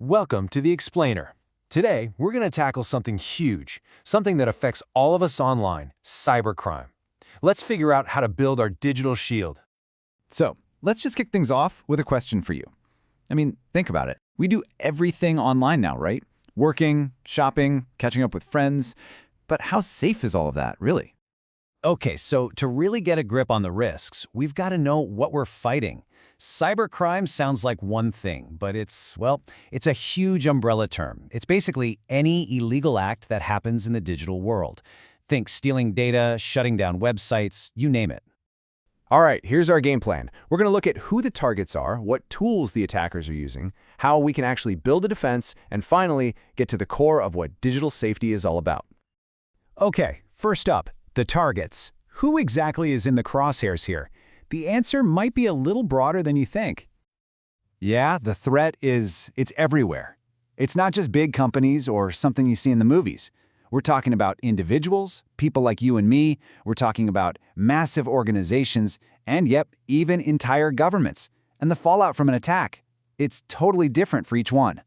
Welcome to The Explainer. Today, we're going to tackle something huge, something that affects all of us online, cybercrime. Let's figure out how to build our digital shield. So, let's just kick things off with a question for you. Think about it. We do everything online now, right? Working, shopping, catching up with friends. But how safe is all of that, really? Okay, so to really get a grip on the risks, we've got to know what we're fighting. Cybercrime sounds like one thing, but it's a huge umbrella term. It's basically any illegal act that happens in the digital world. Think stealing data, shutting down websites, you name it. All right, here's our game plan. We're going to look at who the targets are, what tools the attackers are using, how we can actually build a defense, and finally, get to the core of what digital safety is all about. Okay, first up, the targets. Who exactly is in the crosshairs here? The answer might be a little broader than you think. Yeah, the threat it's everywhere. It's not just big companies or something you see in the movies. We're talking about individuals, people like you and me. We're talking about massive organizations, and even entire governments. And the fallout from an attack, it's totally different for each one.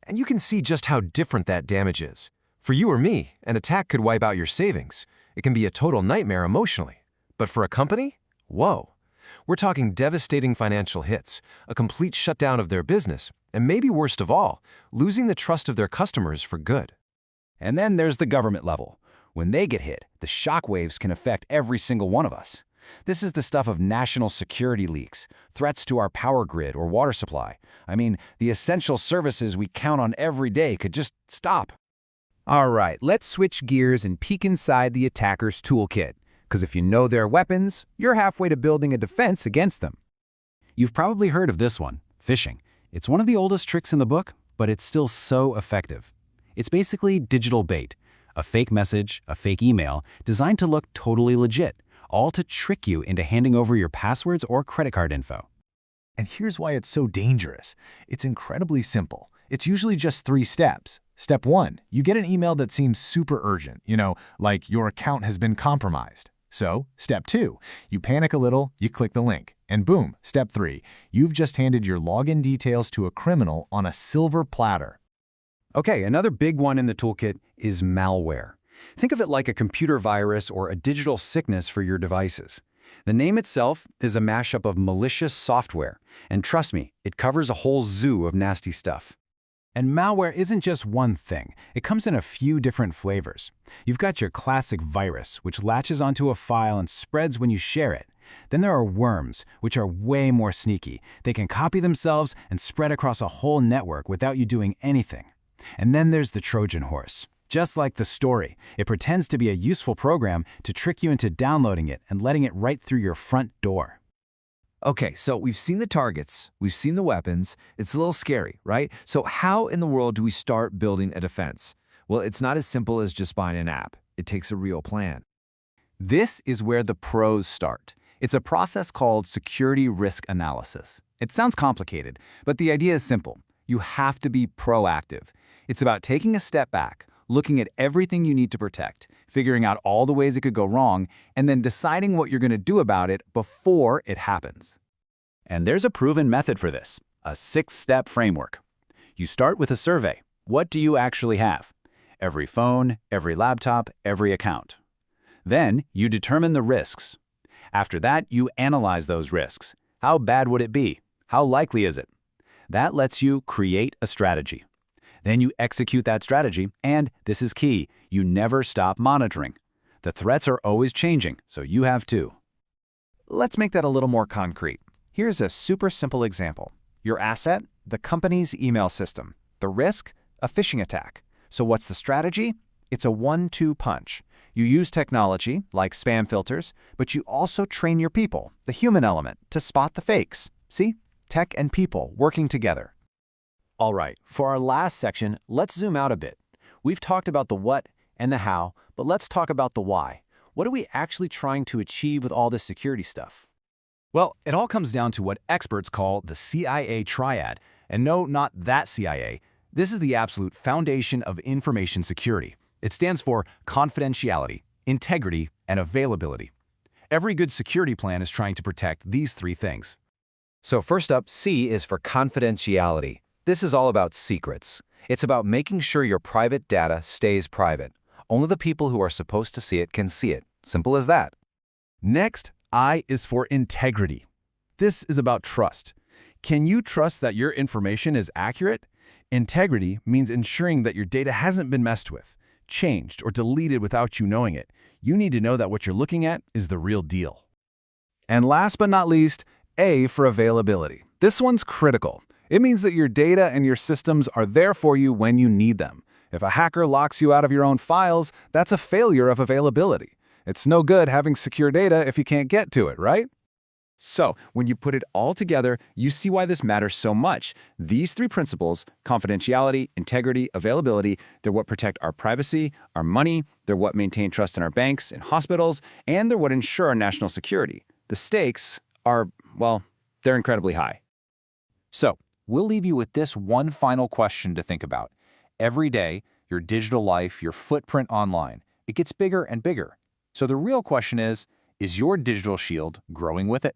And you can see just how different that damage is. For you or me, an attack could wipe out your savings. It can be a total nightmare emotionally. But for a company? Whoa. We're talking devastating financial hits, a complete shutdown of their business, and maybe worst of all, losing the trust of their customers for good. And then there's the government level. When they get hit, the shockwaves can affect every single one of us. This is the stuff of national security leaks, threats to our power grid or water supply. The essential services we count on every day could just stop. All right, let's switch gears and peek inside the attacker's toolkit. Because if you know their weapons, you're halfway to building a defense against them. You've probably heard of this one, phishing. It's one of the oldest tricks in the book, but it's still so effective. It's basically digital bait, a fake message, a fake email, designed to look totally legit, all to trick you into handing over your passwords or credit card info. And here's why it's so dangerous. It's incredibly simple. It's usually just 3 steps. Step 1, you get an email that seems super urgent, like your account has been compromised. So, step 2, you panic a little, you click the link, and boom, step 3, you've just handed your login details to a criminal on a silver platter. Okay, another big one in the toolkit is malware. Think of it like a computer virus or a digital sickness for your devices. The name itself is a mashup of malicious software, and trust me, it covers a whole zoo of nasty stuff. And malware isn't just one thing. It comes in a few different flavors. You've got your classic virus, which latches onto a file and spreads when you share it. Then there are worms, which are way more sneaky. They can copy themselves and spread across a whole network without you doing anything. And then there's the Trojan horse. Just like the story, it pretends to be a useful program to trick you into downloading it and letting it right through your front door. Okay, so we've seen the targets, we've seen the weapons. It's a little scary, right? So how in the world do we start building a defense? Well, it's not as simple as just buying an app. It takes a real plan. This is where the pros start. It's a process called security risk analysis. It sounds complicated, but the idea is simple. You have to be proactive. It's about taking a step back, looking at everything you need to protect, figuring out all the ways it could go wrong, and then deciding what you're going to do about it before it happens. And there's a proven method for this, a 6-step framework. You start with a survey. What do you actually have? Every phone, every laptop, every account. Then you determine the risks. After that, you analyze those risks. How bad would it be? How likely is it? That lets you create a strategy. Then you execute that strategy, and this is key, you never stop monitoring. The threats are always changing, so you have to. Let's make that a little more concrete. Here's a super simple example. Your asset, the company's email system. The risk, a phishing attack. So what's the strategy? It's a 1-2 punch. You use technology, like spam filters, but you also train your people, the human element, to spot the fakes. See? Tech and people working together. All right, for our last section, let's zoom out a bit. We've talked about the what and the how, but let's talk about the why. What are we actually trying to achieve with all this security stuff? Well, it all comes down to what experts call the CIA triad. And no, not that CIA. This is the absolute foundation of information security. It stands for confidentiality, integrity, and availability. Every good security plan is trying to protect these 3 things. So first up, C is for confidentiality. This is all about secrets. It's about making sure your private data stays private. Only the people who are supposed to see it can see it. Simple as that. Next, I is for integrity. This is about trust. Can you trust that your information is accurate? Integrity means ensuring that your data hasn't been messed with, changed, or deleted without you knowing it. You need to know that what you're looking at is the real deal. And last but not least, A for availability. This one's critical. It means that your data and your systems are there for you when you need them. If a hacker locks you out of your own files, that's a failure of availability. It's no good having secure data if you can't get to it, right? So, when you put it all together, you see why this matters so much. These three principles, confidentiality, integrity, availability, they're what protect our privacy, our money, they're what maintain trust in our banks and hospitals, and they're what ensure our national security. The stakes are, well, they're incredibly high. So, we'll leave you with this one final question to think about. Every day, your digital life, your footprint online, it gets bigger and bigger. So the real question is your digital shield growing with it?